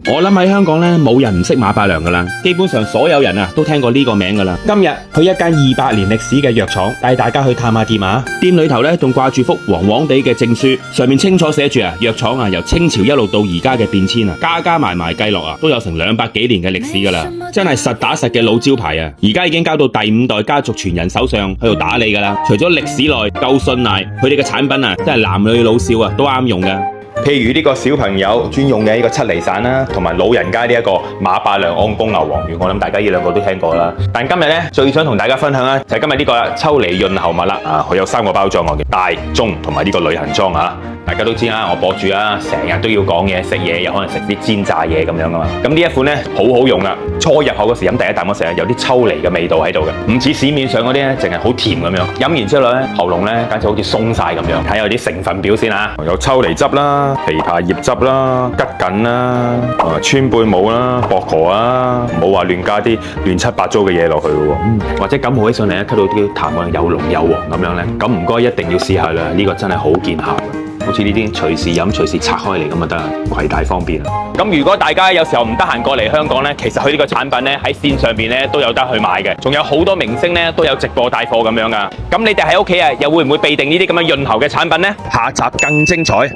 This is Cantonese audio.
我諗喺香港咧，冇人唔識馬伯良噶啦，基本上所有人啊都聽過呢個名噶啦。今日去一間200年歷史嘅藥廠，帶大家去探下店啊！店裏頭咧仲掛住幅黃黃地嘅證書，上面清楚寫住啊，藥廠啊由清朝一路到而家嘅變遷啊，加埋計落啊，都有成200幾年嘅歷史噶啦，真係實打實嘅老招牌啊！而家已經交到第5代家族傳人手上喺度打理噶啦。除咗歷史內夠信賴，佢哋嘅產品啊，真係男女老少啊都啱用噶。譬如呢個小朋友專用嘅呢個七厘散啦，同埋老人家呢一個馬伯良安宮牛黃丸，我諗大家呢兩個都聽過啦。但今日咧最想同大家分享咧就係今日呢個秋梨潤喉蜜啦。佢有3個包裝嘅，大、中同埋呢個旅行裝啊。大家都知啦，我博主啊，成日都要講嘢食嘢，又可能食啲煎炸嘢咁樣噶嘛。咁呢一款咧好好用啊，初入口嗰時飲第一啖嗰時有啲秋梨嘅味道喺度嘅，唔似市面上嗰啲咧淨係好甜咁樣。飲完之後咧喉嚨咧簡直好似鬆晒咁樣。睇下啲成分表先啊，有秋梨汁啦、枇杷葉汁啦、桔梗啦、川貝母啦、薄荷啊，唔好話亂加啲亂七八糟嘅嘢落去喎。或者感冒起上嚟咧，咳到啲痰啊又濃又黃咁樣咧，咁唔該一定要試下啦，呢個真係好見效。好似呢啲隨時飲隨時拆開嚟咁就得啦，攜帶方便。咁如果大家有時候唔得閒過嚟香港呢，其實佢呢個產品呢喺線上邊呢都有得去買嘅，仲有好多明星呢都有直播帶貨咁樣噶。咁你哋喺屋企啊，又會唔會備定呢啲咁嘅潤喉嘅產品呢？下集更精彩。